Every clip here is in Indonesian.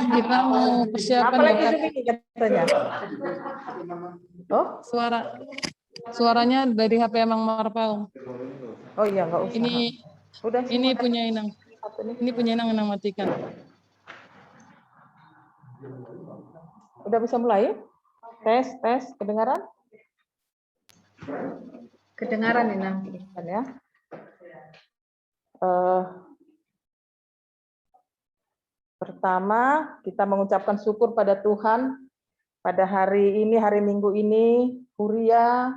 Kita mau persiapan katanya. Oh, suaranya dari HP Emang Marpal. Oh iya, nggak usah. Ini punya Inang. Ini punya Inang matikan. Udah bisa mulai? Tes, kedengaran? Kedengaran Inang. Ya. Pertama, kita mengucapkan syukur pada Tuhan pada hari ini, hari Minggu ini, Huria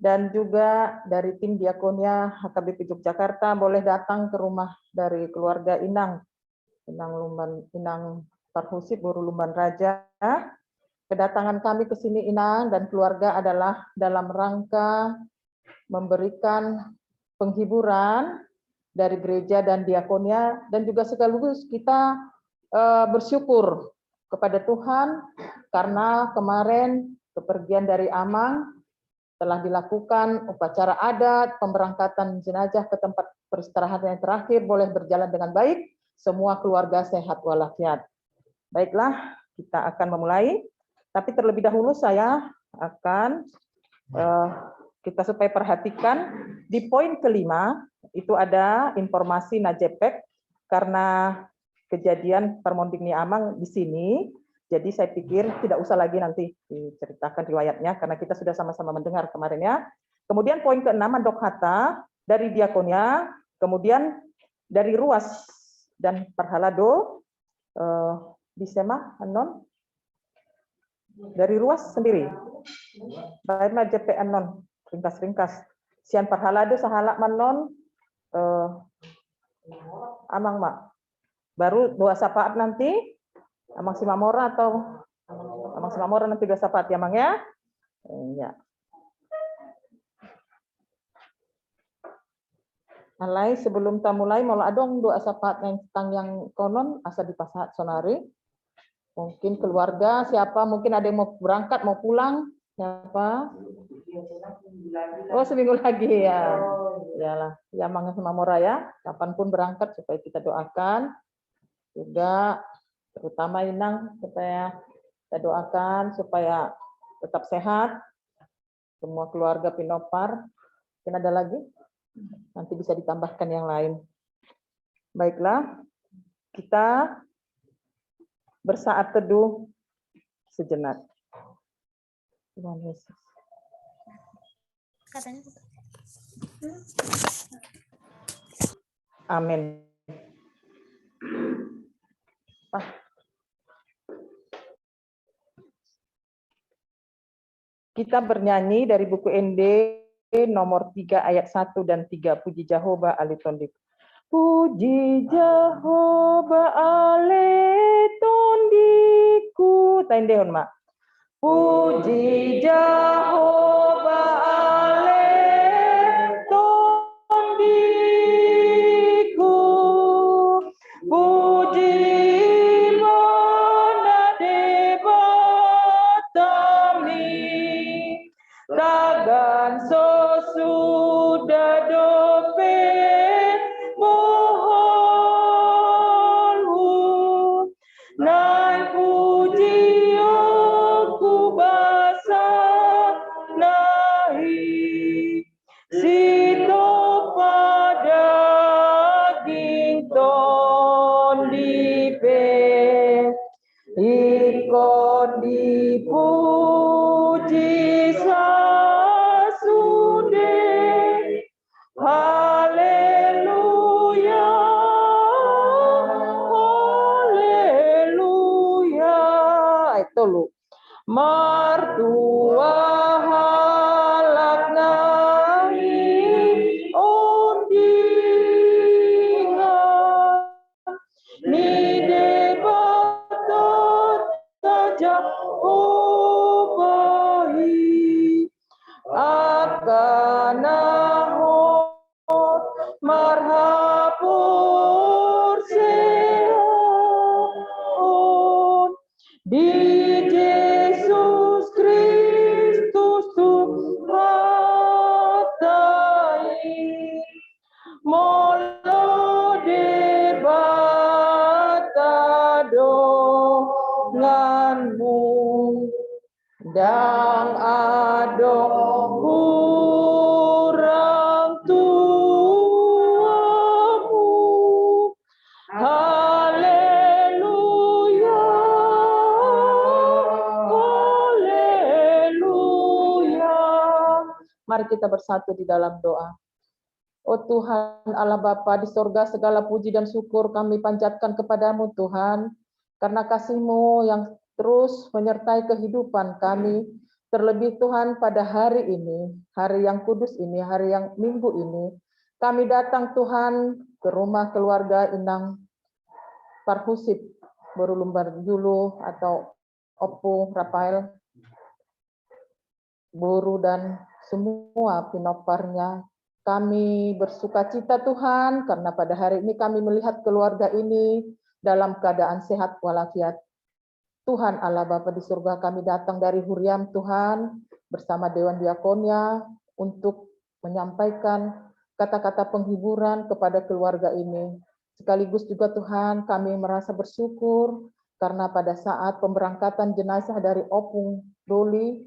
dan juga dari tim Diakonia HKBP Yogyakarta boleh datang ke rumah dari keluarga Inang Parhusit Buru Lumban Raja. Kedatangan kami ke sini Inang dan keluarga adalah dalam rangka memberikan penghiburan dari gereja dan diakonia, dan juga sekaligus kita bersyukur kepada Tuhan karena kemarin kepergian dari Amang telah dilakukan upacara adat, pemberangkatan jenazah ke tempat peristirahatan yang terakhir boleh berjalan dengan baik, semua keluarga sehat walafiat. Baiklah, kita akan memulai, tapi terlebih dahulu saya akan kita supaya perhatikan di poin kelima itu ada informasi Najepek karena kejadian Permonding Amang di sini. Jadi saya pikir tidak usah lagi nanti diceritakan riwayatnya karena kita sudah sama-sama mendengar kemarin ya. Kemudian poin ke-6 Mandok Hatta dari Diakonia, kemudian dari Ruas dan Parhalado di Sema Anon dari Ruas sendiri. Baiklah JP Anon ringkas-ringkas. Sian Parhalado sahalak manon Amang Mak. Baru dua sapaat nanti Amang Simamora atau Amang Simamora nanti dua sapaat ya Mang ya. Ya. Alai sebelum kita mulai mau adong dua sapaat yang tentang yang konon asa di pasat sonari. Mungkin keluarga siapa mungkin ada yang mau berangkat mau pulang siapa? Oh seminggu lagi ya. Yalah, ya Mang Simamora ya. Kapanpun berangkat supaya kita doakan juga terutama Inang supaya kita doakan supaya tetap sehat semua keluarga Pinopar. Mungkin ada lagi nanti bisa ditambahkan yang lain. Baiklah, kita bersaat teduh sejenak. Tuhan Yesus. Amin. Kita bernyanyi dari buku ND nomor 3 ayat 1 dan 3 Puji Jehovah Aletondik. Puji Jehovah Aletondiku. Taindehon mak. Puji Jehovah Aletondiku. Puji Tagan sosuda dope mohonmu nai puji aku basa nahi sito pada ginton dipe ikon dipuji haleluya, haleluya. Itu lu. Martua halak nahi ondingan ni debatot saja obahi akan marhapur adonganmu dang adong orang tuamu. Haleluya, haleluya. Mari kita bersatu di dalam doa. Oh Tuhan Allah Bapa di sorga, segala puji dan syukur kami panjatkan kepadamu Tuhan, karena kasih-Mu yang terus menyertai kehidupan kami, terlebih Tuhan pada hari ini, hari yang kudus ini, hari yang minggu ini, kami datang Tuhan ke rumah keluarga Inang Parhusip Borulumbar Julu atau Opu Rafael Buru dan semua pinoparnya. Kami bersukacita Tuhan karena pada hari ini kami melihat keluarga ini dalam keadaan sehat walafiat. Tuhan Allah Bapa di surga, kami datang dari Huriam Tuhan bersama Dewan Diakonia untuk menyampaikan kata-kata penghiburan kepada keluarga ini. Sekaligus juga Tuhan kami merasa bersyukur karena pada saat pemberangkatan jenazah dari Opung Doli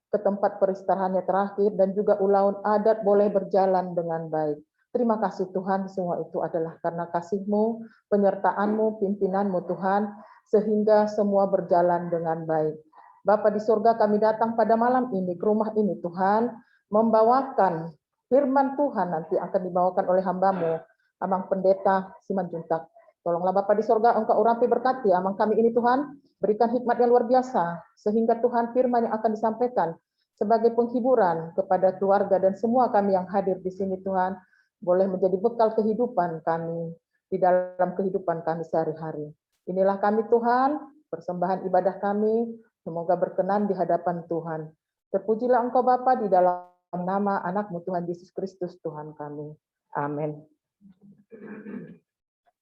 ke tempat peristirahatnya terakhir dan juga ulaun adat boleh berjalan dengan baik. Terima kasih Tuhan, semua itu adalah karena kasih-Mu, penyertaan-Mu, pimpinan-Mu Tuhan, sehingga semua berjalan dengan baik. Bapa di surga, kami datang pada malam ini ke rumah ini Tuhan, membawakan firman Tuhan nanti akan dibawakan oleh hamba-Mu, Amang Pendeta Simanjuntak. Tolonglah Bapa di surga, Engkau urapi berkati Amang kami ini Tuhan, berikan hikmat yang luar biasa, sehingga Tuhan firman yang akan disampaikan sebagai penghiburan kepada keluarga dan semua kami yang hadir di sini Tuhan, boleh menjadi bekal kehidupan kami, di dalam kehidupan kami sehari-hari. Inilah kami Tuhan, persembahan ibadah kami, semoga berkenan di hadapan Tuhan. Terpujilah Engkau Bapa di dalam nama anak-Mu Tuhan Yesus Kristus Tuhan kami. Amin.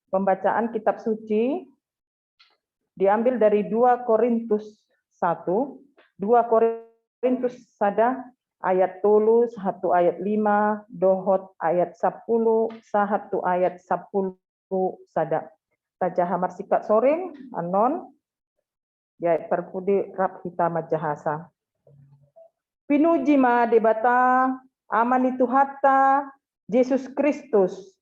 Pembacaan kitab suci diambil dari 2 Korintus 1, 2 Korintus sada ayat 3, 1 ayat 5, dohot ayat 10, 1 ayat 10 sada. Tajah marsikat soring anon ya perpudi rap kita majahasa. Pinuji ma debata amani Tuhata Yesus Kristus.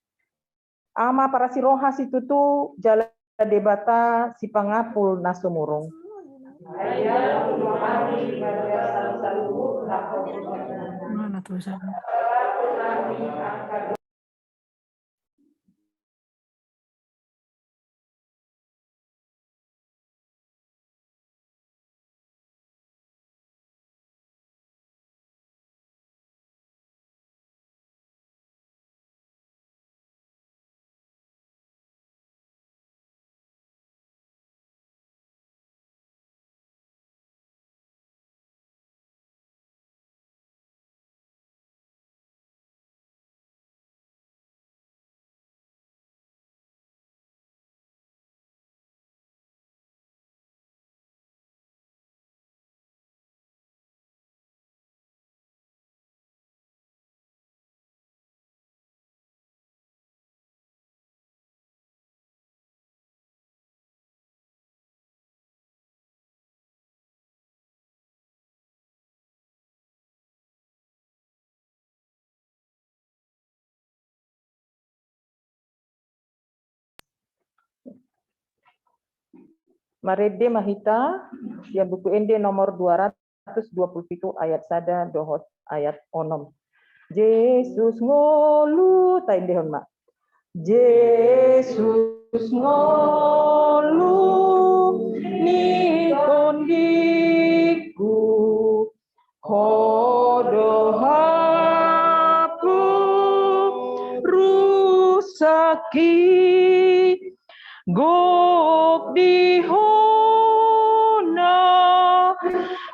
Ama para siroha situtu jala debata si pangapul nasumurung. Mana tulisannya? Marede Mahita, ya buku Ende nomor 227 ayat sada dohot ayat onom. Yesus ngolu taindehon mak. Yesus ngolu ni kondiku hodohaku rusaki gok dihona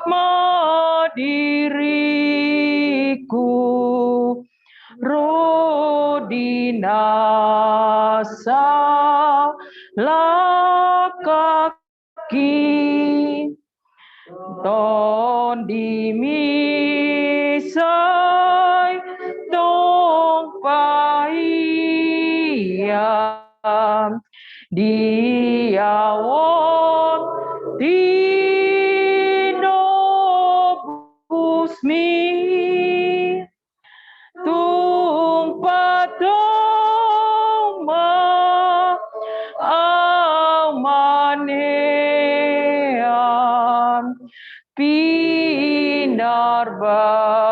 madiriku rodinasa lakaki ton dimisai tong pahia diawon tino busmi tung padong ma amanean pinar bagami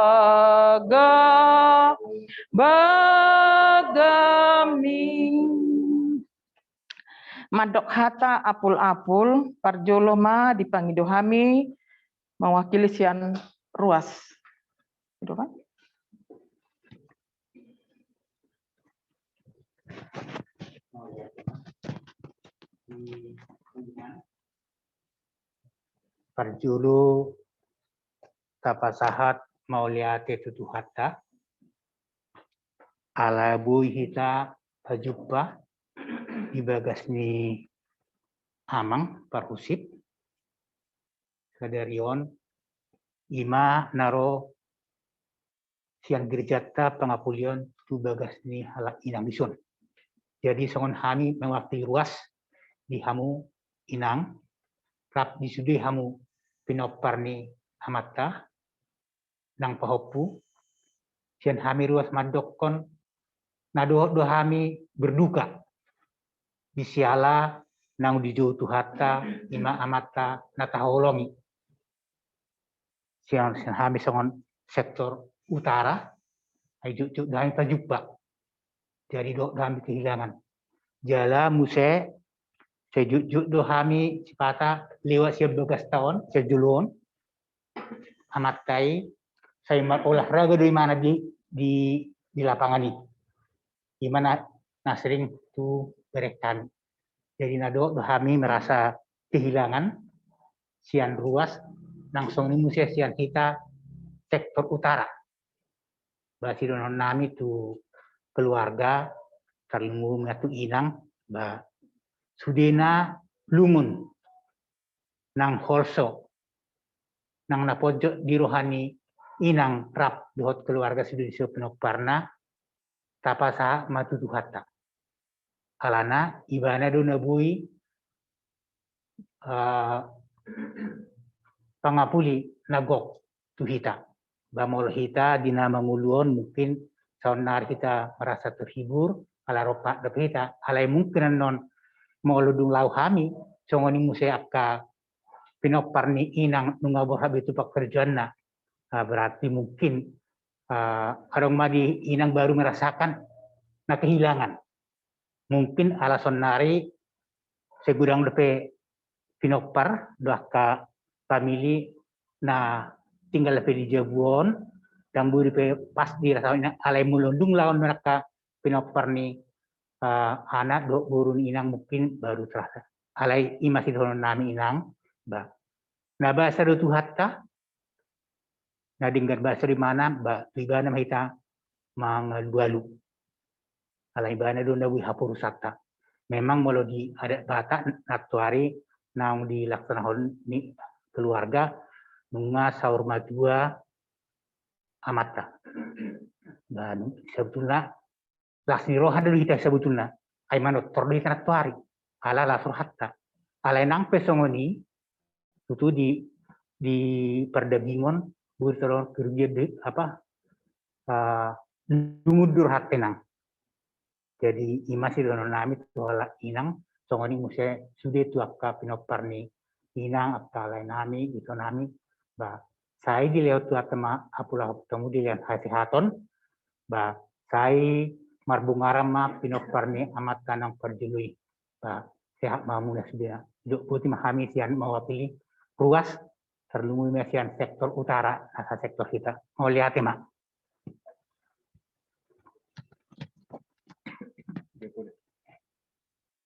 madok hata apul-apul parjoloma dipangidohami mewakili sian ruas. Itu kan? Parjulu tapasahat mauliate tutuhatta ala bui hita pajubba ibagasni amang parhusip kadarion ima naro siang gerjata pengapulion tu bagasni halak inang disun. Jadi songon hami mewakili ruas di hamu inang rap disudi hamu pinoparni hamatta nang pahopu sian hami ruas mandokon nado do hami berduka disiala nang dijo tuhata ima amata nataholongi sian hami songon sektor utara ayo juk dahami pajubba jadi do dahami kehilangan jala muse sejuk do hami cipata lewat siap 12 tahun sejulun amatai saya olahraga dari mana di lapangan ini di mana nasring tu berekan jadi nado kami merasa kehilangan sian ruas langsung ini musia sian kita sektor utara basi donon nami tu keluarga terlungu ngatu inang ba sudena lungun nang holso nang napojo di rohani inang rap dohot keluarga sudah penok parna tapasa matutu hatta alana ibana do nabui pangapuli nagok tuhita bamol hita dina manguluon mungkin sonar kita merasa terhibur ala ropa dapita alai mungkin non mau ludung lau hami songoni muse akka pinoparni inang nungabor habitu pekerjaan berarti mungkin arong madi inang baru merasakan kehilangan mungkin alasan nari segudang depe pinopar doaka famili na tinggal depe di Jabuon dan buri pe pas dirasa alai mulundung lawan mereka pinoparni anak do burun inang mungkin baru terasa alai imasi donon nami inang ba na bahasa do tuhatta na dinggar bahasa di mana ba ibana mahita mangalualu alai ibana do nawi hapurusata memang molo di ada bata natuari nang dilaksanakan ni keluarga nunga saur madua amata dan sebetulnya lasni rohan dulu kita sebetulnya ay manot tordi natuari ala lasur hatta alai nang pesongoni itu di perdabingon burtelon kerja apa dungudur hatenang jadi imasi donon nami tuala inang songoni muse sude tu akka pinoparni inang akka lain nami itu nami ba saya di lewat tu atama apula temu di lian hasihaton ba saya marbungarama pinoparni amat tanang perjului ba sehat mamuna sudah duk putih mahami sian mewakili ruas terlungu mesian sektor utara asa sektor kita mau lihat mak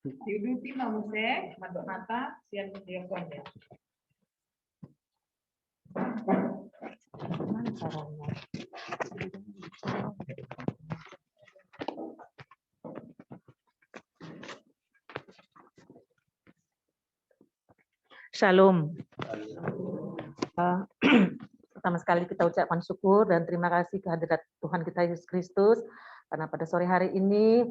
Diuduti mamuse madok mata sian diokon ya. Mana caranya? Shalom. Pertama sekali kita ucapkan syukur dan terima kasih kehadirat Tuhan kita Yesus Kristus karena pada sore hari ini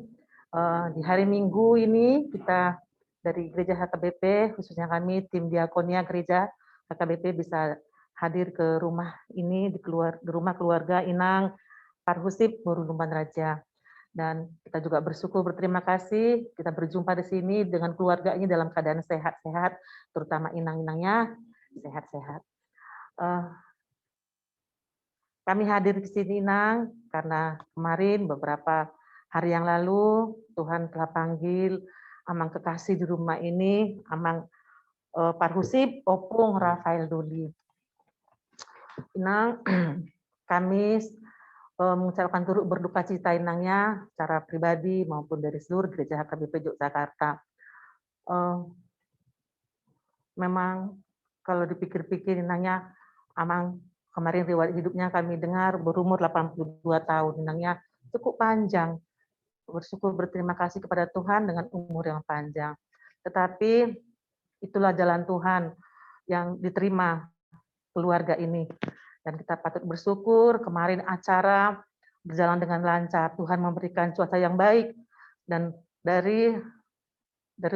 Di hari Minggu ini kita dari Gereja HKBP, khususnya kami tim Diakonia Gereja HKBP bisa hadir ke rumah ini di rumah keluarga Inang Parhusip Morulumban Raja. Dan kita juga bersyukur, berterima kasih kita berjumpa di sini dengan keluarganya dalam keadaan sehat-sehat, terutama inang-inangnya sehat-sehat. Kami hadir di sini Inang karena kemarin beberapa hari yang lalu Tuhan telah panggil Amang kekasih di rumah ini, Amang Parhusip Opung Rafael Duli. Inang, kami mengucapkan turut berduka cita Inangnya secara pribadi maupun dari seluruh Gereja HKBP Yogyakarta. Memang kalau dipikir-pikir Inangnya, Amang kemarin riwayat hidupnya kami dengar berumur 82 tahun. Inangnya cukup panjang. Bersyukur berterima kasih kepada Tuhan dengan umur yang panjang. Tetapi itulah jalan Tuhan yang diterima keluarga ini. Dan kita patut bersyukur kemarin acara berjalan dengan lancar. Tuhan memberikan cuaca yang baik dan dari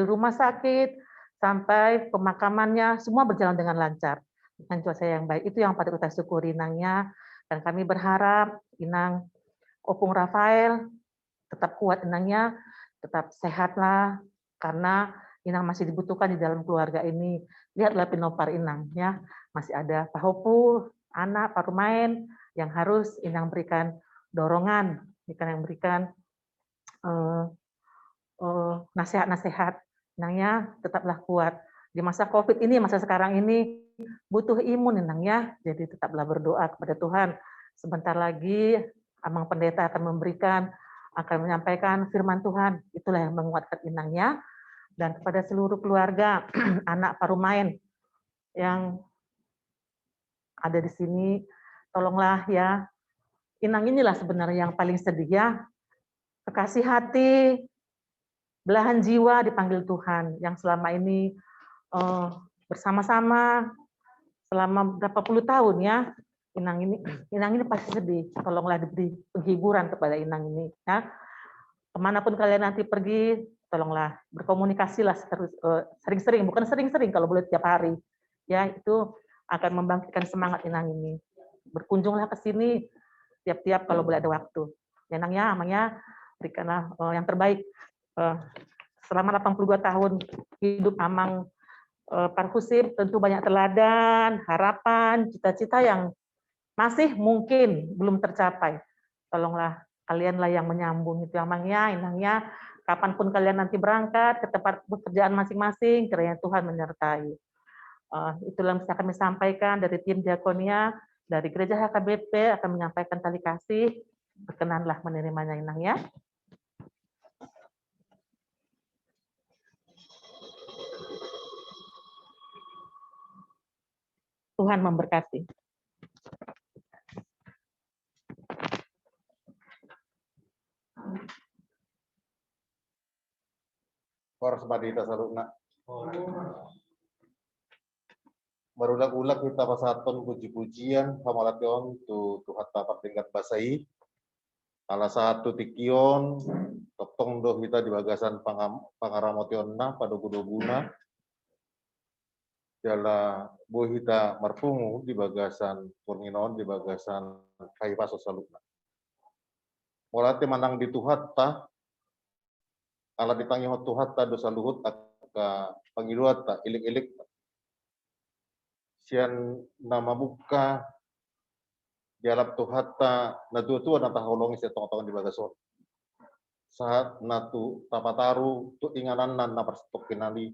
rumah sakit sampai pemakamannya semua berjalan dengan lancar dengan cuaca yang baik. Itu yang patut kita syukuri Inangnya. Dan kami berharap Inang Opung Rafael tetap kuat Inangnya, tetap sehatlah karena Inang masih dibutuhkan di dalam keluarga ini. Lihatlah Pinopar Inang ya, masih ada Pak Hopu, anak Pak Rumain yang harus Inang berikan dorongan, yang berikan nasihat-nasihat. Inangnya tetaplah kuat. Di masa COVID ini, masa sekarang ini butuh imun Inangnya, jadi tetaplah berdoa kepada Tuhan. Sebentar lagi Amang Pendeta akan menyampaikan firman Tuhan. Itulah yang menguatkan Inangnya. Dan kepada seluruh keluarga, anak Pak Rumain yang ada di sini, tolonglah ya. Inang inilah sebenarnya yang paling sedih ya. Kekasih hati, belahan jiwa dipanggil Tuhan, yang selama ini bersama-sama selama berapa puluh tahun ya. Inang ini pasti sedih. Tolonglah diberi penghiburan kepada Inang ini ya. Kemanapun kalian nanti pergi, tolonglah berkomunikasilah sering-sering, bukan sering-sering kalau boleh tiap hari. Ya, itu akan membangkitkan semangat Inang ini. Berkunjunglah ke sini tiap-tiap kalau boleh ada waktu. Inangnya, Amangnya berikanlah yang terbaik. Selama 82 tahun hidup Amang Parhusip tentu banyak teladan, harapan, cita-cita yang masih mungkin belum tercapai. Tolonglah kalianlah yang menyambung itu Amangnya, Inangnya, kapanpun kalian nanti berangkat ke tempat pekerjaan masing-masing, kiranya Tuhan menyertai. Itulah yang bisa kami sampaikan dari tim Diakonia, dari Gereja HKBP akan menyampaikan tali kasih. Berkenanlah menerimanya Inangnya. Tuhan memberkati. Horas badita saluna. Barudak-ulag kita pasaton puji-pujian pamalation tu Tuhan tapat tingkat basai. Salah satu tikion toktong do kita di bagasan pangaramotionna pada guna jala bu kita marpungu di bagasan purninon di bagasan kai paso saluna. Molate manang di Tuhan ta ala ditangi Tuhan ta dosa luhut ka pangiluat ta ilik-ilik sian nama buka dialap Tuhan ta na tua na taholongi sa tong-tong di bagason saat natu tapataru tu inganan na perstok kinali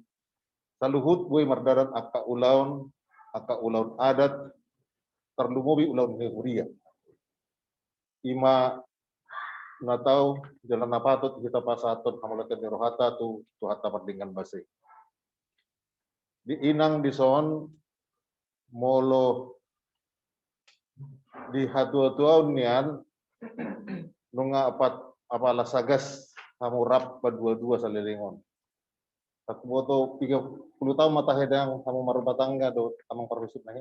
saluhut buay mardarat aka ulaun adat terlumubi ulaun hehuria ima natau jalan napatut kita pasaton hamulatan rohata tu Tuhan tapat dengan basi di inang di son molo di hatu-hatuan nian nunga apala sagas hamurap dua-dua salilingon aku boto 30 tahun mata hedang kamu marupa tangga do amang Parhusip nahi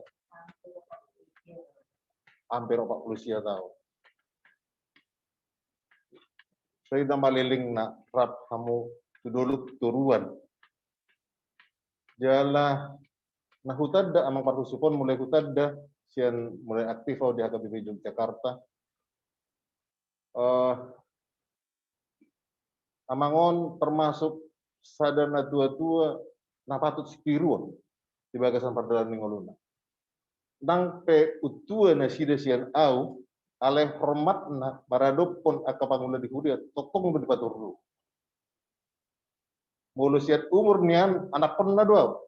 hampir 40 tahun Saya maliling na rap kamu tuduluk turuan. Jala nah hutadda amang parhusupon mulai hutadda sian mulai aktif di HKBP Yogyakarta. Amangon termasuk sadana tua-tua na patut spiruan di bagasan perdalan ningoluna. Nang pe utua na sida sian au ale hormatna baradopon akapangula di hudia tokong di paturlu. Mulu siat umur nian anak pernah doa.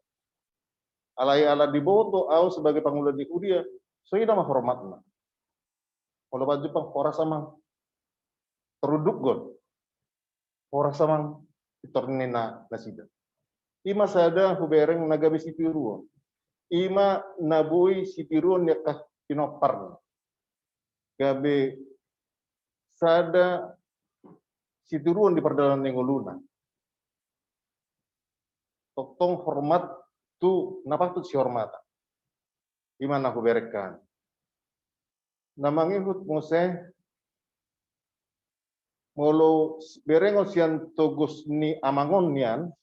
Alai ala diboto au sebagai pangula di hudia so ida mah hormatna. Kalau baju pang ora samang teruduk gon. Ora samang itornina nasida. Ima sada hubereng nagabi sipiruan. Ima nabui sipiruan yakah pinoparna. Gabe sada situruan di perdalan nengoluna. Totong hormat tu napatut si hormata. Imana aku berekan. Namangi hut mose molo berengol sian togus ni amangon nian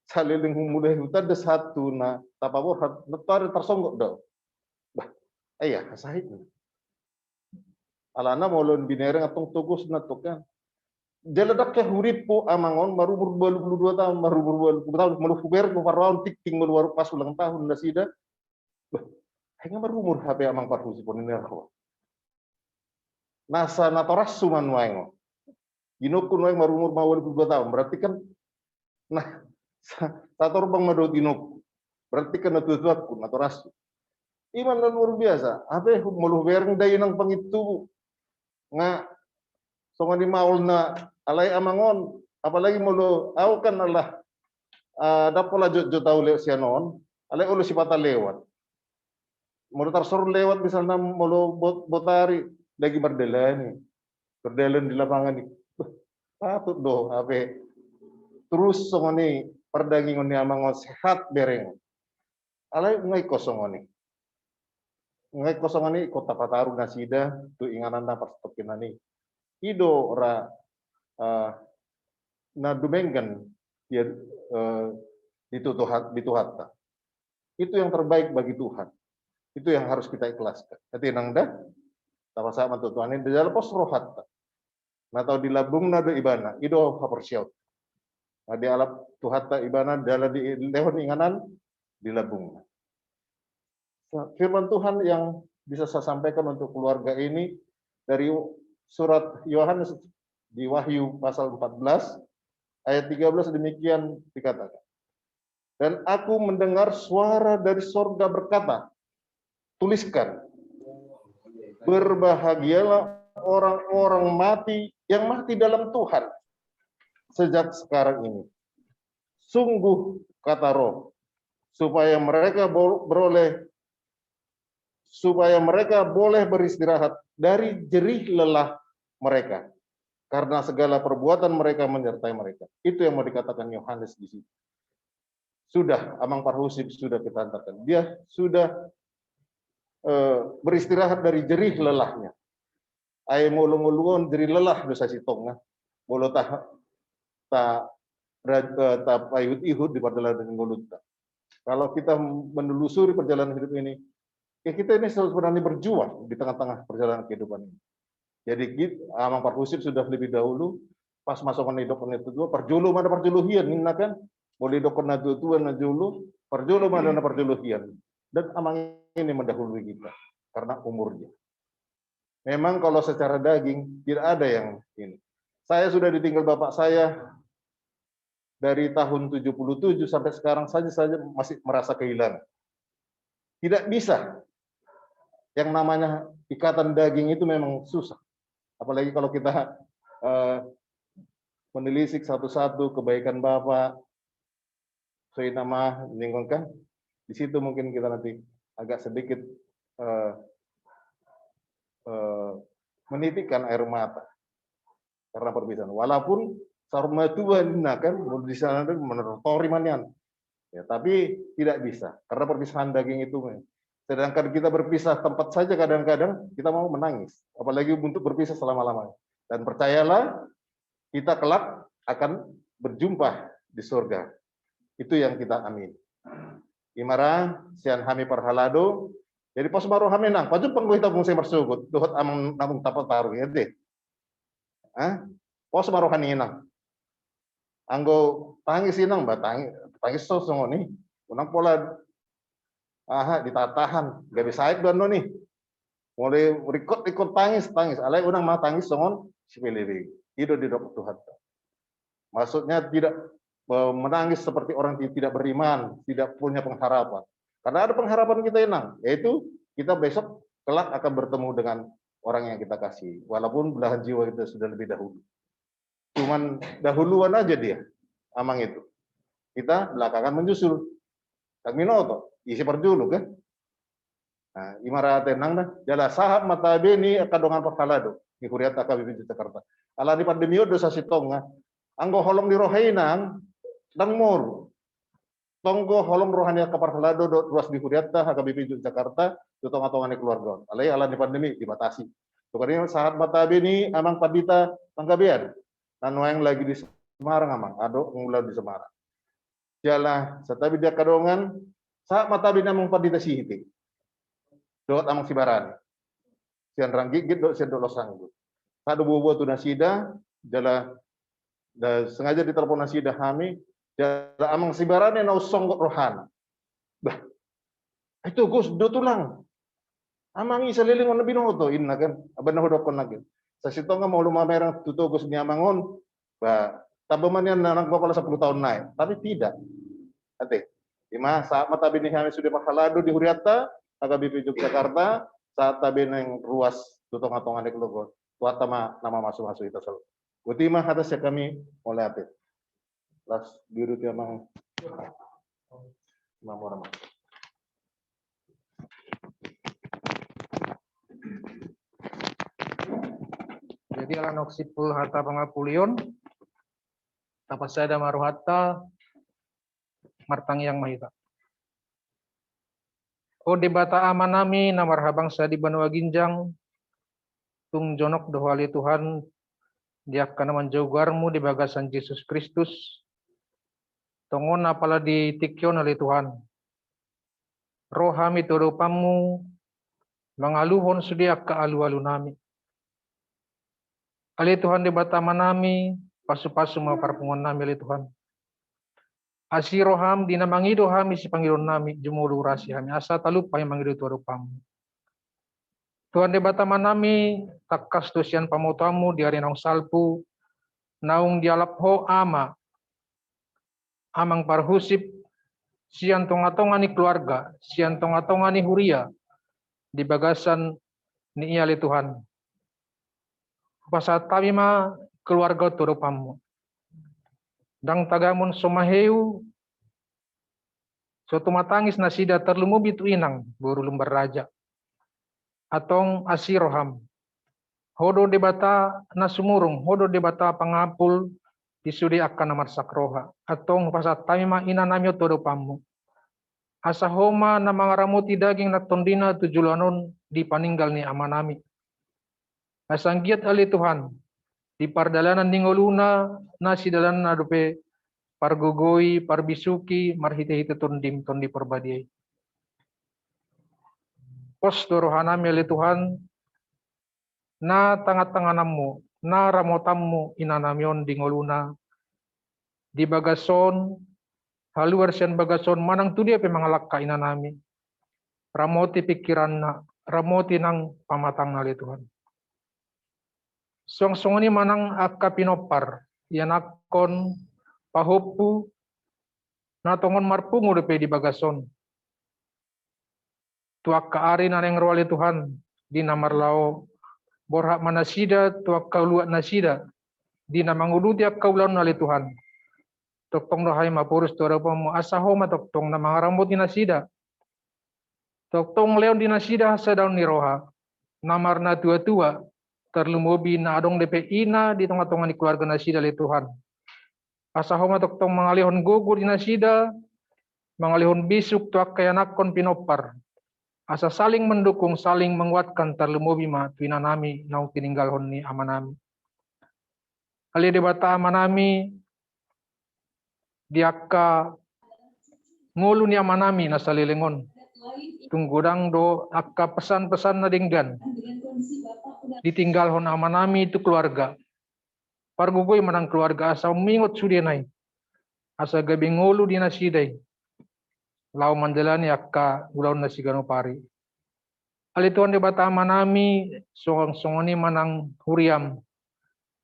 saliling mulai hutan des satu na tapabor netar tersonggok do. Bah, ayah sahid. Alana molon binereng atong togus na tokan. Jaladak ke hurip po amangon baru berbalu 22 tahun, baru berbalu tahun, malu fuber ko parawan tikting baru pas ulang tahun na sida. Hanya baru umur HP amang parhusi pon ini ako. Nasa natoras suman waengo. Ginokun waeng baru umur 22 tahun, berarti kan nah tator bang mado ginok. Berarti kan natutuatku natoras. Iman luar biasa. HP malu bereng dai nang pangitu nga songa di maul na alai amangon apalagi mulu au kan Allah dapola jo tahu lewat sianon alai ulu sipata lewat mulu tarsor lewat misalnya mulu botari lagi berdelan di lapangan nih patut do apa terus songa ni perdagingan ni amangon sehat bereng alai ngai kosong ni kota Pataru nasida tu inganan na pastokinani ido ora na dumengan dia dituhatta. Itu yang terbaik bagi Tuhan. Itu yang harus kita ikhlaskan. Jadi nangda sama-sama Tuhan ini dalam pos rohatta. Nah tahu di labung nado ibana ido hapersiaut. Nah di alap tuhatta ibana dalam di lehon inganan di labung. Firman Tuhan yang bisa saya sampaikan untuk keluarga ini dari surat Yohanes di Wahyu pasal 14 ayat 13 demikian dikatakan. Dan aku mendengar suara dari sorga berkata, tuliskan, berbahagialah orang-orang mati yang mati dalam Tuhan sejak sekarang ini. Sungguh kata Roh, supaya mereka boleh beristirahat dari jerih lelah mereka karena segala perbuatan mereka menyertai mereka. Itu yang mau dikatakan Yohanes di situ. Sudah amang parhusip sudah kita hantarkan. Dia sudah beristirahat dari jerih lelahnya. Ay mulung-mulungon jerih lelah dosa sitong. Bolo ta payut-ihud di perjalanan ngulut. Kalau kita menelusuri perjalanan hidup ini, kita ini sebenarnya berjuang di tengah-tengah perjalanan kehidupan ini. Jadi amang parhusip sudah lebih dahulu pas masuk ke hidup itu dua perjulu mana perjuluhian ini kan boleh dokon na tua na julu perjulu mana na perjuluhian dan amang ini mendahului kita karena umurnya. Memang kalau secara daging tidak ada yang ini. Saya sudah ditinggal bapak saya dari tahun 77 sampai sekarang saja masih merasa kehilangan. Tidak bisa. Yang namanya ikatan daging itu memang susah. Apalagi kalau kita menelisik satu-satu kebaikan Bapak, saya nama lingkungan, di situ mungkin kita nanti agak sedikit menitikkan air mata karena perpisahan. Walaupun sarma Tuhan kan di sana menurut torimannya, ya tapi tidak bisa karena perpisahan daging itu. Sedangkan kita berpisah tempat saja kadang-kadang kita mau menangis, apalagi untuk berpisah selama-lamanya. Dan percayalah, kita kelak akan berjumpa di surga. Itu yang kita amin. Imara sian hami parhalado. Jadi pos baru hami nang, paju pengguhita fungsi bersugut, dohot amang namung tapat taruh ya deh. Pos baru hani nang. Anggo tangis inang, tangis sosong nih. Unang pola ditatahan, gak bisa ikut dono nih. Mulai ikut tangis. Alai unang mah tangis songon sipiliri. Hidup di dok Tuhan. Maksudnya tidak menangis seperti orang yang tidak beriman, tidak punya pengharapan. Karena ada pengharapan kita enang, yaitu kita besok kelak akan bertemu dengan orang yang kita kasih. Walaupun belahan jiwa kita sudah lebih dahulu. Cuman dahuluan aja dia, amang itu. Kita belakangan menyusul. Tak minoto, isi perjulu kan. Nah, imara tenang dah. Jala sahab mata beni kadongan perkalado. Ikuriat AKBP Jakarta. Ala di pandemi dosa sitonga. Anggo holong di rohainang dan mur. Tonggo holong rohani kaparhalado ruas di Kuriata HKBP Jakarta tutong-tongan keluarga. Alai ala di pandemi dibatasi. Tukar saat mata beni amang padita panggabean. Nanuang lagi di Semarang amang, ado ngulau di Semarang. Jala setabi dia kadongan saat mata beni amang padita sihiti. Dot amang sibaran. Sian ranggigit dot sian dot sanggut. Sadu bubu tu nasida jala sengaja ditelepon nasida hami. Jala amang sibarane na usong rohan. Bah, itu Gus do tulang. Amang isa lilingon na binoto inna kan. Aban na hodokon na kan. Sa sito nga mau lumamerang tutugos ni amangon. Bah, tabaman yan na nagpapala 10 tahun na. Tapi tidak. Ate, ima saat mata bini kami sudah mahalado di Huriata, HKBP Jakarta, saat tabi ng ruas tutong-atongan di Kelugon. Tuat nama masuk-masuk itu selalu. Utima atas ya kami oleh ate. Las biru dia mang orang. Jadi ala noksipul harta pangapulion tapas saya maru hatta martang yang mahita. O debata amanami namar habang sa di Banua Ginjang tung jonok dohali Tuhan diak kanaman jaugarmu di bagasan Yesus Kristus. Tongon apala ditikyon oleh Tuhan. Rohami turupamu mangaluhon sudiak ke alu-alu nami. Ali Tuhan di batama nami pasu-pasu maparpungon nami ali Tuhan. Asiroham dinamangido hami si Panginoon nami jumulu rasi hami asa talupay mangido turupamu. Tuhan di batama nami takas tusian pamotamu di arinong salpu naung dialapho ama amang parhusip sian tonga-tonga ni keluarga, sian tonga-tonga ni huria di bagasan ni iali Tuhan. Pasat kami ma keluarga turupamu. Dang tagamun somaheu suatu matangis nasida terlumubi tu inang buru lumbar raja. Atong asiroham. Hodo debata nasumurung, hodo debata pangapul disudi akan namar sakroha atong pasat tamima ina namyo turupamu. Asahoma na mga ramuti daging natondina tujulanon di paninggal ni amanami. Asanggiat ali Tuhan di pardalanan ningoluna na sidalan na dupe pargugoy parbisuki marhite-hite tondim tondi perbadiay. Pos dorohanami ali Tuhan na tangat-tanganammu na ramotammu inanamyon dingoluna di bagason haluar sian bagason manang tudia pe mangalak ka inanami ramoti pikiran na ramoti nang pamatang nali Tuhan song-song ini manang akka pinopar yanakon pahopu na tongon marpungu depe di bagason tuak kaari naneng roali Tuhan di namarlao borhak manasida tuak kauluat nasida di namanguluti ak kaulan nali Tuhan toktong rohay mapurus tuara pamu asahoma toktong na mga rambut di nasida toktong leon di nasida sa daun ni roha namar na tua-tua terlumubi na adong depe ina di tengah-tengah ni keluarga nasida li Tuhan asahoma toktong mangalihon gugur di nasida mangalihon bisuk tuak kayanakon pinopar asa saling mendukung, saling menguatkan terlumubi ma tuina nami nau tininggal hon ni amanami. Ali debata manami diaka ngulu ni amanami na salilingon. Tunggudang do akka pesan-pesan na dinggan. Ditinggal hon amanami itu keluarga. Pargugoy manang keluarga asa mingot sudianay. Asa gabi ngulu di nasiday. Lau mandelani akka ulaw na sigano pari. Alituan di bata manami songoni manang huriam.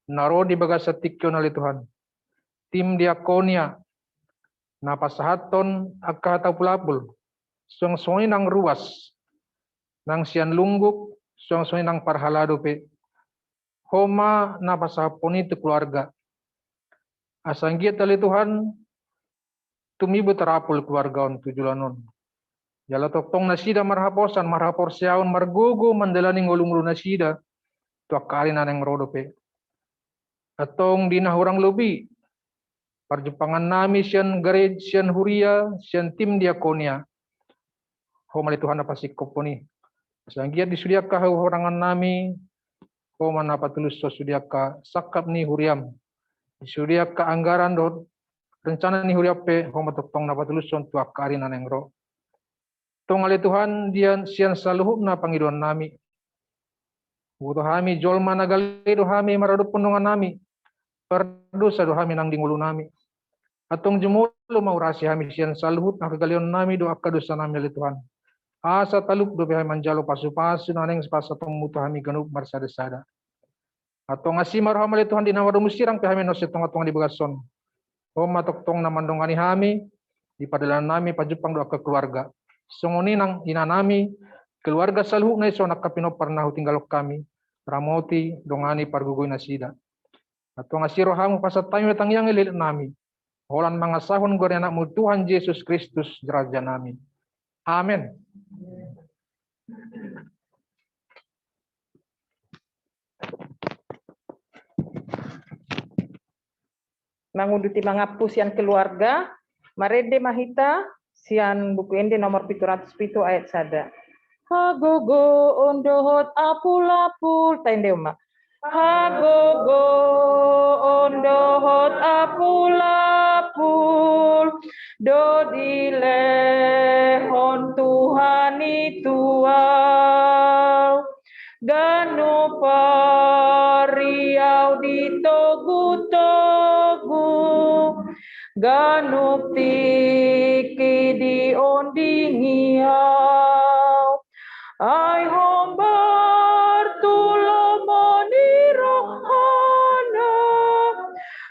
Naro di bagas satikyo na lituhan. Tim diakonia napasahaton akka hatapulapul. Songoni nang ruas. Nang sian lungguk. Songoni nang parhalado pe. Homa napasahapon itu keluarga. Asanggit talituhan tumibo terapul keluarga on tujulanon. Jala toktong nasida marhaposan, marhapor siaon margugo mandalaning ulung-ulung nasida. Tuak kali naneng rodope. Atong dinahurang lubi. Perjupangan nami sian gerej, sian huria, sian tim diakonia. Homa Tuhan apa sikoponi. Sanggiat disudiakah hurangan nami. Homa napa tulus sudiaka sakap ni huriam. Disudiaka anggaran dot. Rencana ni huriape. Homa toktong napa tulus son tuak kari naneng ro. Tong ali Tuhan dian sian saluhuk na pangiduan nami. Buto hami jolma nagalido hami marado punungan nami. Perdosa do hami nang dingulu nami. Atong jumulo maurasi hami sian saluhut na kagalion nami do akka dosa nami ali Tuhan. Asa taluk do hami manjalo pasu-pasu naneng sepasa mutu hami ganup marsada-sada. Atong asimar hami ali Tuhan dinawado musirang pe hami no setong-tong di bagason. Homa toktong na mandongani hami di padalan nami pajupang do akka keluarga. Songoni nang ina nami keluarga saluhuk na iso nakapino parnahu tinggalok kami. Ramoti dongani pargugoy na sida. Atong asiro hamu pasat tayo natang yang ililit nami. Holan mga sahon gore anak mo Tuhan Yesus Kristus raja nami. Amen. Mangunduti mangapu sian keluarga, marede mahita, sian buku ende nomor 707 ayat sada. Hagogo ondohot apul-apul, tende uma. Hagogo ondohot apul-apul, dodile hon Tuhan ituau. Ganu pariau ditogu-togu, ganu tiki diondingiau. Ai hombar tulomoni rohana,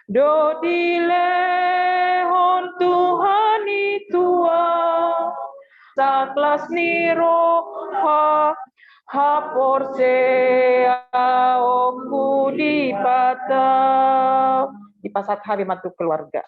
dodile hon Tuhan ituau. Saklas ni roha hapor seaoku di patau. Di pasat hari matu keluarga.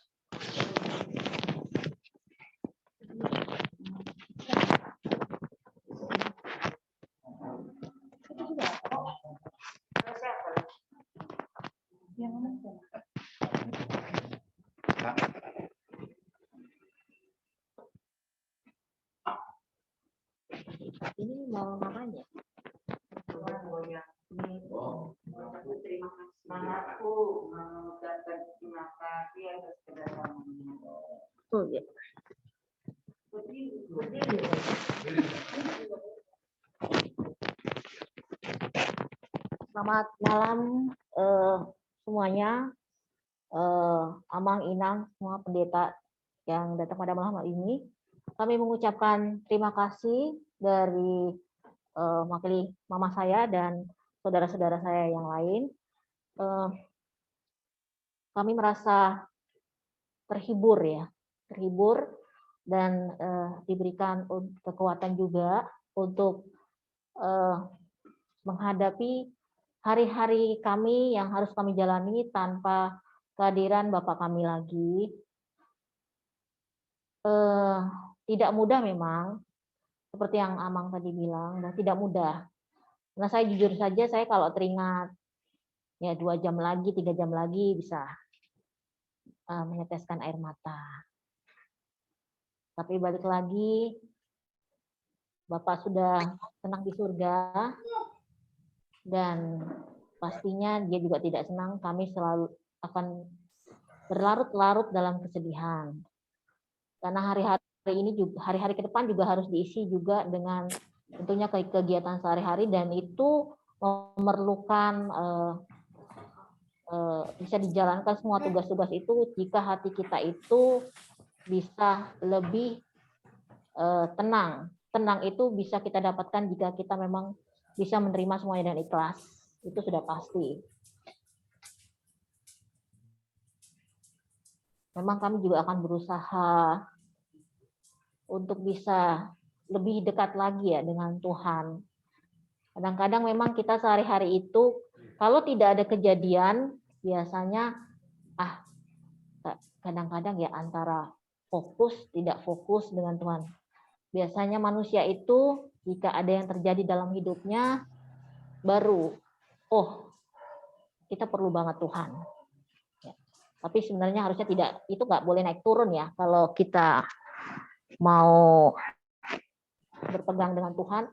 Ini mau namanya. Terima kasih. Aku mengucapkan terima kasih atas kedatangannya. Tuh ya. Selamat malam semuanya, Amang, Inang, semua pendeta yang datang pada malam ini. Kami mengucapkan terima kasih dari mewakili mama saya dan saudara-saudara saya yang lain. Kami merasa terhibur ya, terhibur dan diberikan kekuatan juga untuk menghadapi hari-hari kami yang harus kami jalani tanpa kehadiran Bapak kami lagi. Tidak mudah memang, seperti yang Amang tadi bilang, dan tidak mudah. Nah, saya jujur saja, saya kalau teringat ya 2 jam lagi, 3 jam lagi bisa meneteskan air mata. Tapi balik lagi, Bapak sudah senang di surga, dan pastinya dia juga tidak senang kami selalu akan berlarut-larut dalam kesedihan. Karena hari-hari ini juga, hari-hari ke depan juga harus diisi juga dengan tentunya kegiatan sehari-hari, dan itu memerlukan bisa dijalankan semua tugas-tugas itu jika hati kita itu bisa lebih tenang. Tenang itu bisa kita dapatkan jika kita memang bisa menerima semuanya dengan ikhlas. Itu sudah pasti. Memang kami juga akan berusaha untuk bisa lebih dekat lagi ya dengan Tuhan. Kadang-kadang memang kita sehari-hari itu kalau tidak ada kejadian biasanya kadang-kadang ya antara fokus tidak fokus dengan Tuhan. Biasanya manusia itu jika ada yang terjadi dalam hidupnya baru kita perlu banget Tuhan. Ya. Tapi sebenarnya harusnya tidak, itu nggak boleh naik turun ya kalau kita mau berpegang dengan Tuhan.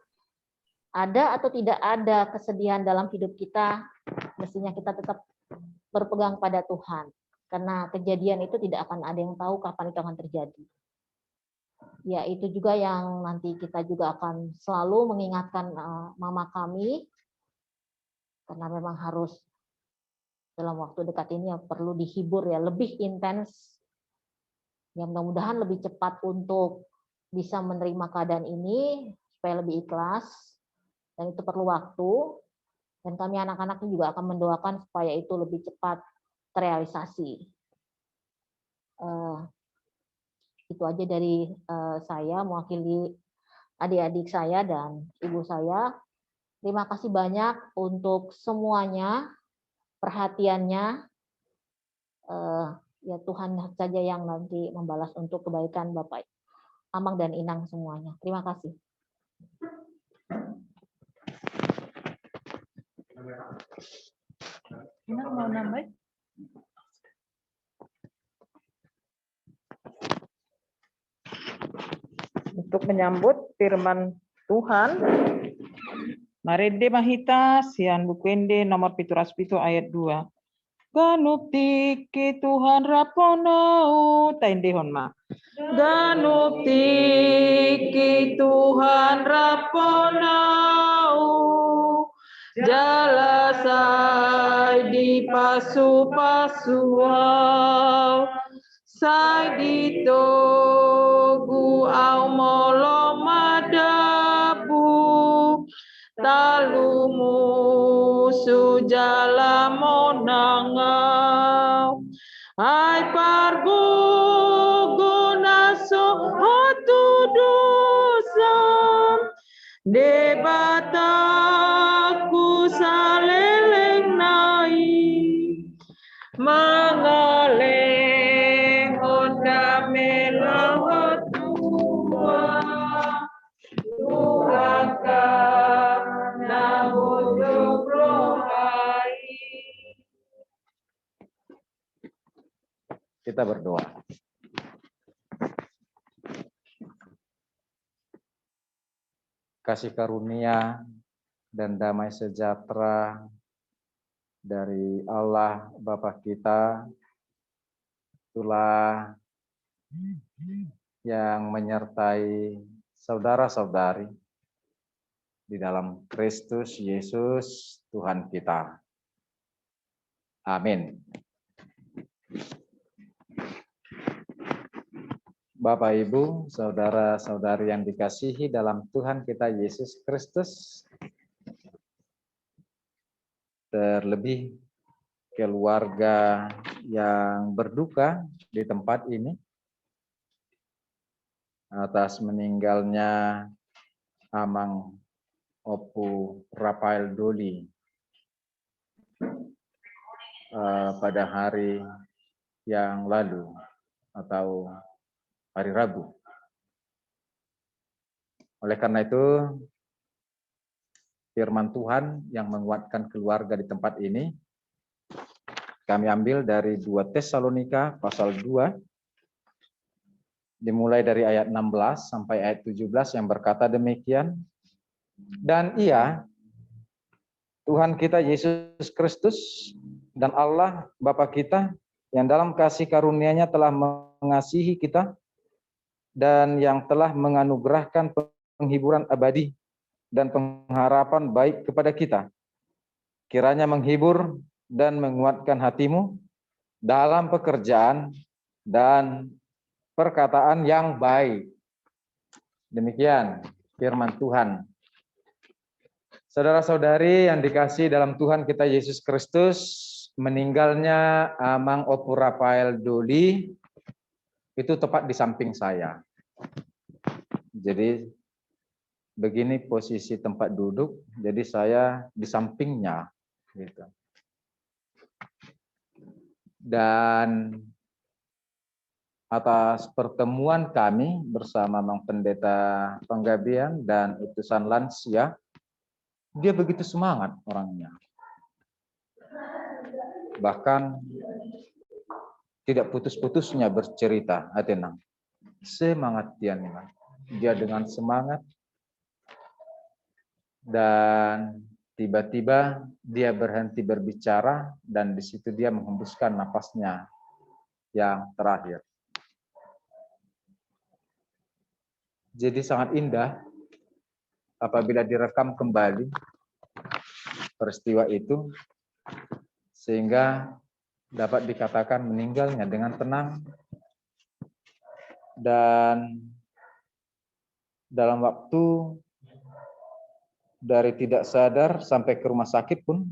Ada atau tidak ada kesedihan dalam hidup kita, mestinya kita tetap berpegang pada Tuhan. Karena kejadian itu tidak akan ada yang tahu kapan itu akan terjadi. Ya, itu juga yang nanti kita juga akan selalu mengingatkan mama kami, karena memang harus dalam waktu dekat ini perlu dihibur ya, lebih intens. Ya, mudah-mudahan lebih cepat untuk bisa menerima keadaan ini, supaya lebih ikhlas. Dan itu perlu waktu, dan kami anak-anak juga akan mendoakan supaya itu lebih cepat terrealisasi. Itu aja dari saya mewakili adik-adik saya dan ibu saya. Terima kasih banyak untuk semuanya, perhatiannya. Ya Tuhan saja yang nanti membalas untuk kebaikan Bapak Amang dan Inang semuanya. Terima kasih. Inang mau nambah? Untuk menyambut firman Tuhan, Marede Mahita, Sian Bukwende, nomor 7 ayat 2. Ganupti Tuhan raponau, taindehon ma. Ganupti Tuhan raponau, jalasai di pasu-pasuau, sai di togu au molo madabu, talumu sujala monangau, ai parguguna sohotu dusam, debataku saleleng nai, mengaleng honda melawat tua, Tuhankan nabujuk rohai. Kita berdoa. Kasih karunia dan damai sejahtera dari Allah Bapa kita, itulah yang menyertai saudara-saudari di dalam Kristus Yesus Tuhan kita. Amin. Bapak, Ibu, saudara-saudari yang dikasihi dalam Tuhan kita Yesus Kristus, terlebih keluarga yang berduka di tempat ini atas meninggalnya Amang Opu Rafael Doli pada hari yang lalu atau hari Rabu. Oleh karena itu, firman Tuhan yang menguatkan keluarga di tempat ini kami ambil dari 2 Tesalonika pasal 2, dimulai dari ayat 16 sampai ayat 17 yang berkata demikian. Dan Ia, Tuhan kita Yesus Kristus, Dan Allah Bapa kita yang dalam kasih karunia-Nya telah mengasihi kita dan yang telah menganugerahkan penghiburan abadi dan pengharapan baik kepada kita. Kiranya menghibur dan menguatkan hatimu dalam pekerjaan dan perkataan yang baik. Demikian firman Tuhan. Saudara-saudari yang dikasihi dalam Tuhan kita Yesus Kristus, meninggalnya Amang Opu Rafael Doli itu tepat di samping saya. Jadi begini posisi tempat duduk, jadi saya di sampingnya gitu. Dan atas pertemuan kami bersama Mang Pendeta Penggabian dan utusan lansia, dia begitu semangat orangnya. Bahkan tidak putus-putusnya bercerita, Atenang. Semangat dia memang. Dia dengan semangat dan tiba-tiba dia berhenti berbicara dan di situ dia menghembuskan napasnya yang terakhir. Jadi sangat indah apabila direkam kembali peristiwa itu sehingga dapat dikatakan meninggalnya dengan tenang dan dalam waktu dari tidak sadar sampai ke rumah sakit pun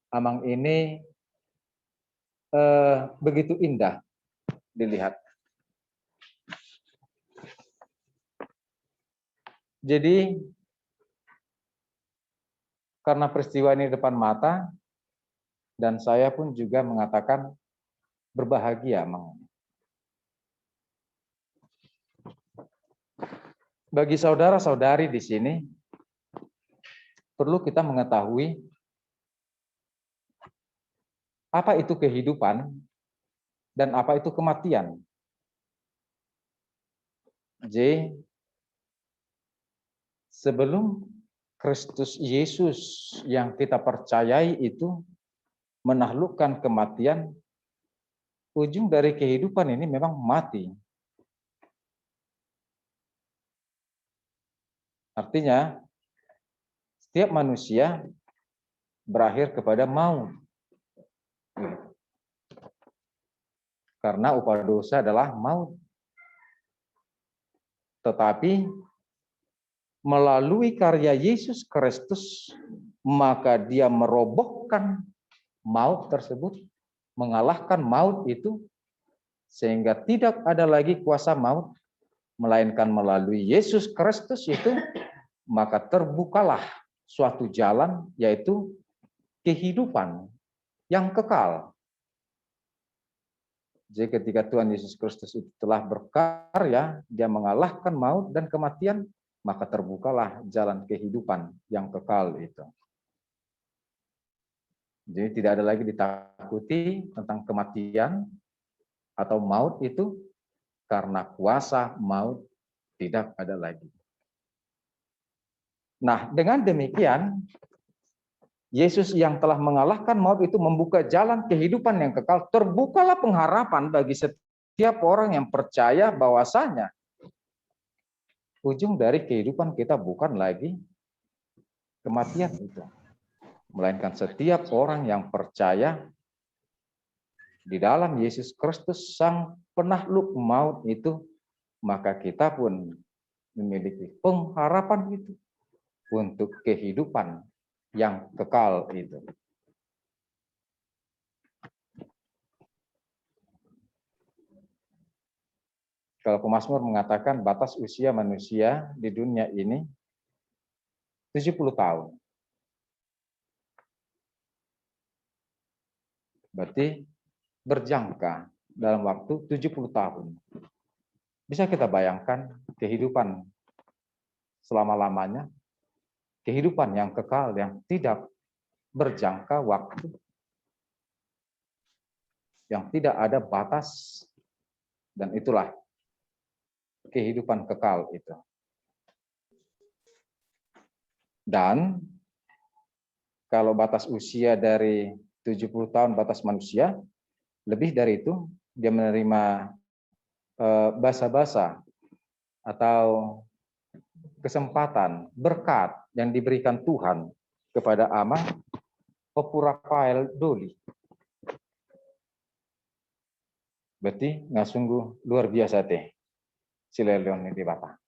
Amang ini begitu indah dilihat. Jadi karena peristiwa ini depan mata dan saya pun juga mengatakan berbahagia Amang. Bagi saudara-saudari di sini perlu kita mengetahui apa itu kehidupan dan apa itu kematian. J. Sebelum Kristus Yesus yang kita percayai itu menaklukkan kematian, ujung dari kehidupan ini memang mati. Artinya, setiap manusia berakhir kepada maut. Karena upah dosa adalah maut. Tetapi melalui karya Yesus Kristus, maka dia merobohkan maut tersebut, mengalahkan maut itu, sehingga tidak ada lagi kuasa maut, melainkan melalui Yesus Kristus itu, maka terbukalah suatu jalan, yaitu kehidupan yang kekal. Jadi ketika Tuhan Yesus Kristus itu telah berkarya, dia mengalahkan maut dan kematian, maka terbukalah jalan kehidupan yang kekal itu. Jadi tidak ada lagi ditakuti tentang kematian atau maut itu, karena kuasa maut tidak ada lagi. Nah, dengan demikian, Yesus yang telah mengalahkan maut itu membuka jalan kehidupan yang kekal. Terbukalah pengharapan bagi setiap orang yang percaya bahwasanya ujung dari kehidupan kita bukan lagi kematian itu, melainkan setiap orang yang percaya di dalam Yesus Kristus sang penakluk maut itu, maka kita pun memiliki pengharapan itu untuk kehidupan yang kekal itu. Kalau pemazmur mengatakan batas usia manusia di dunia ini 70 tahun. Berarti berjangka dalam waktu 70 tahun. Bisa kita bayangkan kehidupan selama-lamanya, kehidupan yang kekal yang tidak berjangka waktu, yang tidak ada batas, dan itulah kehidupan kekal itu. Dan kalau batas usia dari 70 tahun batas manusia, lebih dari itu dia menerima basa-basa atau kesempatan, berkat yang diberikan Tuhan kepada Amang Opurapael Doli. Berarti nggak sungguh luar biasa teh sileleon ini Bapak.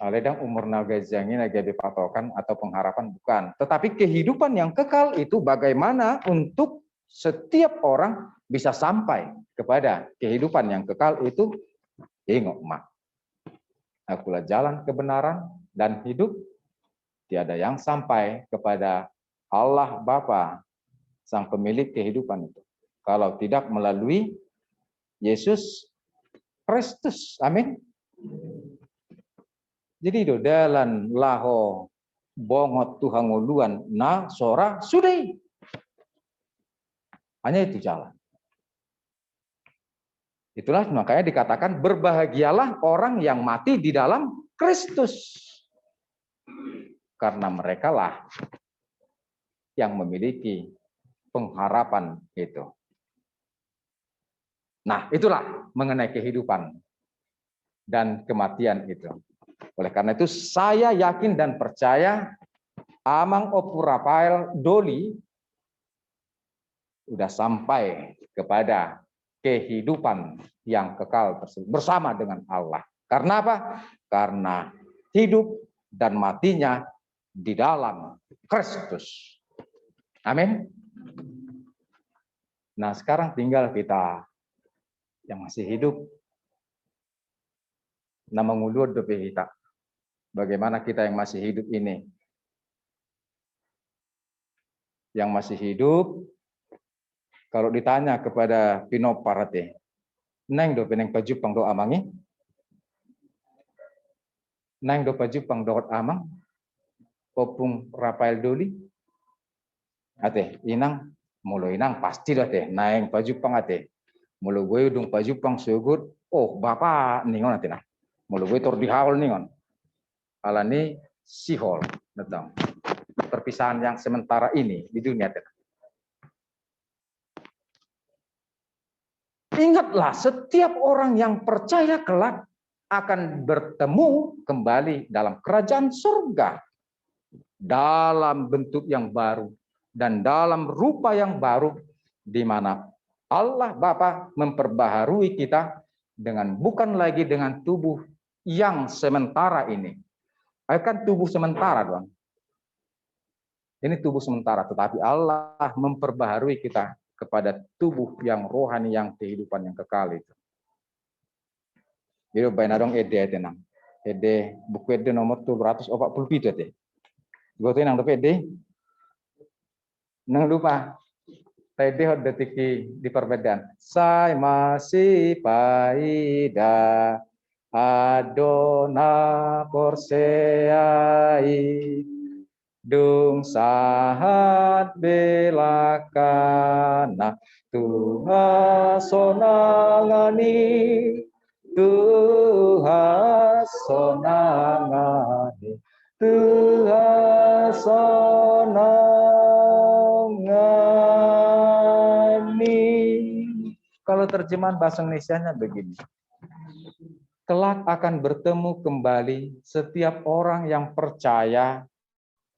Aledang umur naga jangi naga dipatokan atau pengharapan bukan, tetapi kehidupan yang kekal itu bagaimana untuk setiap orang bisa sampai kepada kehidupan yang kekal itu. Tengok mak, akulah jalan kebenaran dan hidup, tiada yang sampai kepada Allah Bapa, sang pemilik kehidupan itu, kalau tidak melalui Yesus Kristus. Amin. Jadi do dalan laho bongot Tuhan nguluan na sora sudah. Hanya itu jalan. Itulah makanya dikatakan berbahagialah orang yang mati di dalam Kristus. Karena merekalah yang memiliki pengharapan itu. Nah, itulah mengenai kehidupan dan kematian itu. Oleh karena itu saya yakin dan percaya Amang Opurapael Doli sudah sampai kepada kehidupan yang kekal tersebut bersama dengan Allah. Karena apa? Karena hidup dan matinya di dalam Kristus. Amin. Nah, sekarang tinggal kita yang masih hidup nama ngulur dope kita. Bagaimana kita yang masih hidup ini? Yang masih hidup, kalau ditanya kepada Pinoparate, neng do peneng pajupang do amangi, neng do pajupang do amang, Opung Rapael Doli, ate inang, mulu inang pasti dah teh, neng pajupang ate, mulu gue udung pajupang sugut, oh bapak ningon ate nah, mulu gue tor dihaul ningon, alani sihol, datang. Perpisahan yang sementara ini di dunia. Ingatlah, setiap orang yang percaya kelak akan bertemu kembali dalam kerajaan surga dalam bentuk yang baru dan dalam rupa yang baru, di mana Allah Bapa memperbaharui kita dengan bukan lagi dengan tubuh yang sementara ini. Akan tubuh sementara, Tuhan. Ini tubuh sementara, tetapi Allah memperbaharui kita kepada tubuh yang rohani, yang kehidupan yang kekal itu. Jadi baina dong ede tenang. Ede buku ede nomor 247 teh. Gue tenang do ede. Nang lupa. Tadi hot detiki di perbedaan. Saya masih paida Adona porseai dung sahat belakana Tuhan sonangani Tuhan sonangani Tuhan sonangani. Kalau terjemahan bahasa Indonesianya begini, kelak akan bertemu kembali setiap orang yang percaya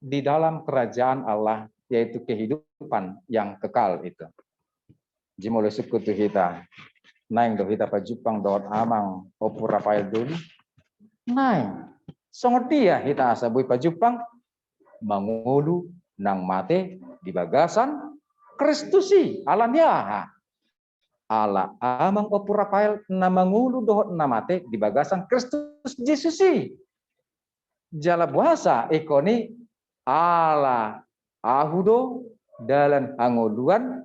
di dalam kerajaan Allah, yaitu kehidupan yang kekal itu. Jimolo sekutu kita, naing do kita pajupang doot amang Opur Rapael Doli, naing songot dia kita asabui pajupang mangulu nang mate di bagasan Kristusi alania. Ala amang Opur Rapael namangulu doot namate di bagasan Kristus Yesusi. Jala buasa ekoni ala ahudo dalam angoluan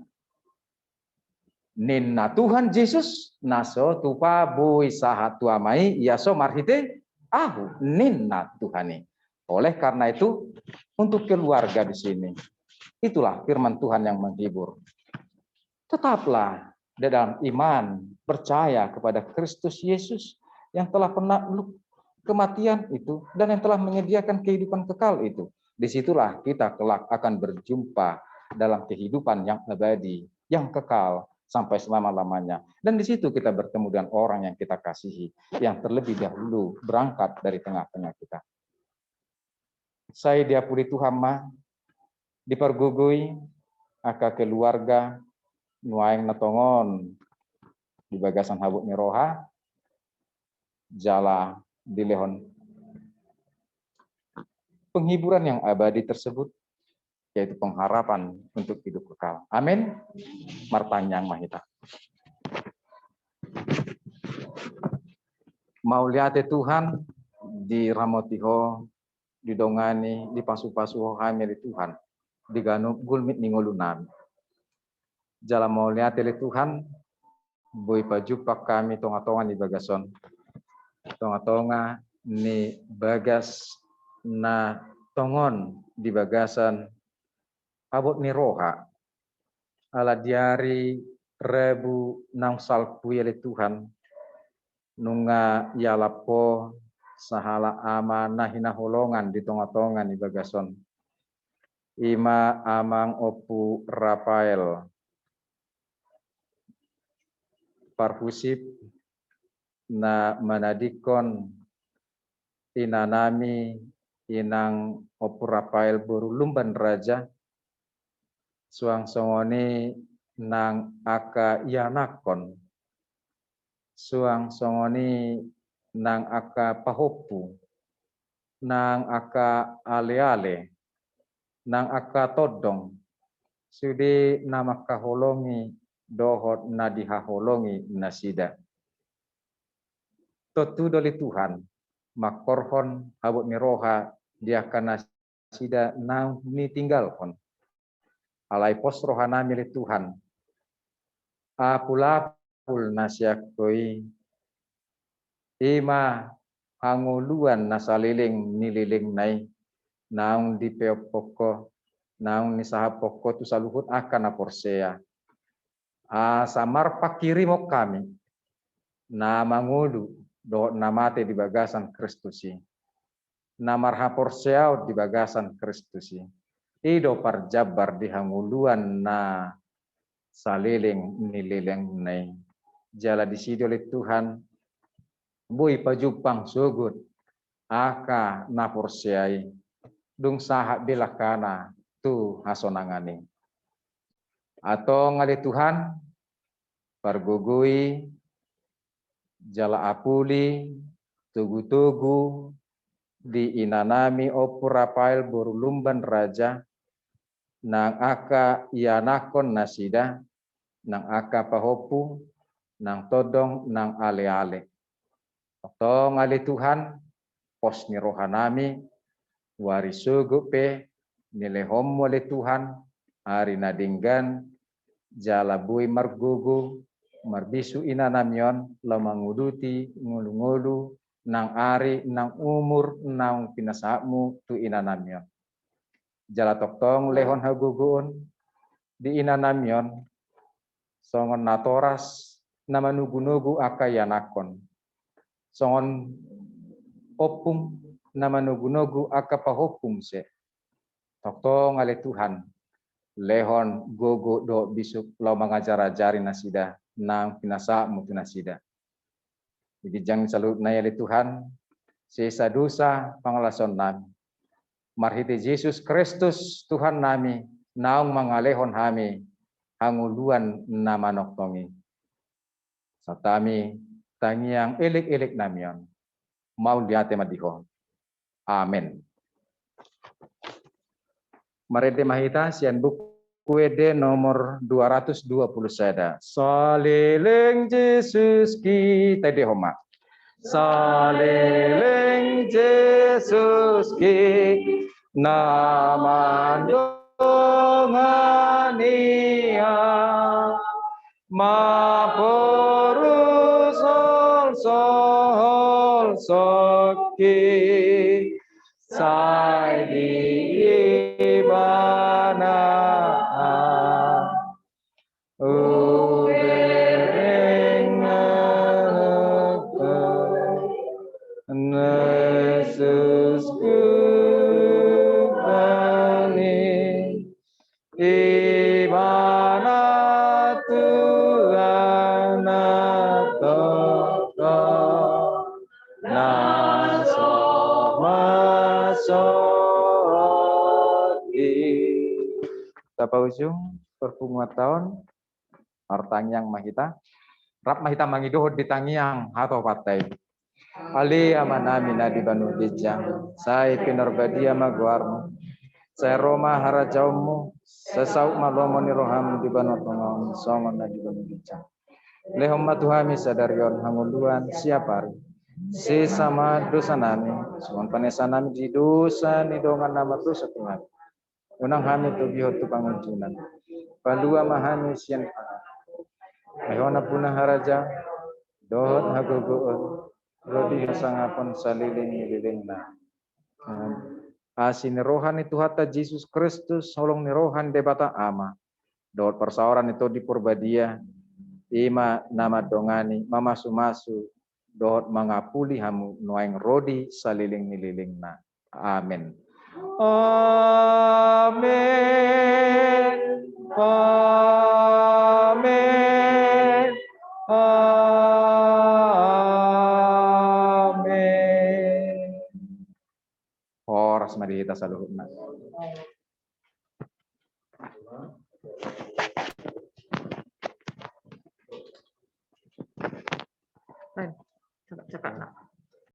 ninna Tuhan Yesus naso tupa bui sahat tuamai yaso marhite ahu ninna Tuhani. Oleh karena itu untuk keluarga di sini itulah firman Tuhan yang menghibur. Tetaplah dalam iman percaya kepada Kristus Yesus yang telah kematian itu, dan yang telah menyediakan kehidupan kekal itu. Disitulah kita kelak akan berjumpa dalam kehidupan yang abadi, yang kekal sampai selama-lamanya. Dan di situ kita bertemu dengan orang yang kita kasihi, yang terlebih dahulu berangkat dari tengah-tengah kita. Saya diapuri Tuhan mah, dipergugui, aka keluarga, nuaing natongon, di bagasan habuk miroha, jala di lehon. Penghiburan yang abadi tersebut, yaitu pengharapan untuk hidup kekal. Amin. Martanyang mahita. Mau lihat Tuhan di ramotiho, didongani, di pasu-pasu hamil Tuhan, di ganu gulmit ningolunami. Jala mau lihat Tuhan, boy pajupak kami tonga-tonga di bagason. Tonga-tonga ni bagas na tongon di bagasan abot ni roha ala diari rebu nang salpu yale Tuhan nunga yalapo sahala ama nahina holongan di tonga-tonga di bagason ima amang opu Rafael parfusip na manadikon inanami inang opu Rafael boru lumban raja suang songoni nang aka yanakon suang songoni nang aka pahopu nang aka ale-ale nang aka todong sudi nama kaholongi dohot nadihaholongi nasida totu doli Tuhan makorhon habut miroha dia kana sida nang ni tinggalkon alai pos rohana milik Tuhan apulapul nasyakoi ima anguluan nasaliling nililing nai naung di peopoko naung ni sahapoko tu saluhut akan aporsea samar pakiri mok kami na mangulu do namate di bagasan Kristusi namar haporseau di bagasan Kristusi ido parjabar di hanguluan na saliling nilileng nai jala disido oleh Tuhan bui pajupang sugut aka naporseai dung saha bilakana tu hasonangani atau ngali Tuhan pargugui jala apuli tugu-tugu di inanami opu Rafael borulumban raja nang aka ianakon nasida nang aka pahopu nang todong nang ale-ale tong ali Tuhan pos ni rohanami warisugu pe nilehom oleh Tuhan hari nadinggan jala bui margugu marbisu inanamion lamanguduti ngulu-ngulu nang ari nang umur nang pinasakmu tu inanamion jala toktong lehon hagugun di inanamion songon natoras nama nugu-nugu akayanakon songon opum nama nugu-nugu akapahopum se toktong ale Tuhan lehon gogo do bisuk lau mengajar-ajari nasida nang pinasa mutu nasida. Jadi jangan salut naya Tuhan, sisa dosa pangalason nami. Marhiti Yesus Kristus Tuhan nami, naung mangalehon hami, hanguluan nama noktongi. Satami tangiang elik-elik namion, mau diate madiho. Amin. Marede mahita sian buku WD nomor 220 seda. Saliling Yesus kita dihoma. Saliling Yesus ki nama dongania maporu sol soki sai di mana Nah paujung perpunguan tahun artang yang mahita rap mahita mangidohod ditangiang atau patai ali amanami nadi banu dijang sai pinorbadia maguarmu saya Roma harajaumu sesau malomo ni roham di banu tongong songon nadi banu dijang lehom matuhami sadarion hanguluan siapari si sama dosa nami suman panesa nami di dosa ni dongan nama dosa Tuhan unang hami tu bihot tu pangunjunan palua mahami sian Ayona punah haraja dohot hagogoon rodi hasangapon saliling na asin rohan itu hatta Yesus Kristus holong ni rohan debata ama dohot persaoran itu di purbadia ima nama dongani mamasu-masu dohot mangapuli hamu nuaing rodi saliling nililing na amin amin amin amin horas mari kita saluhna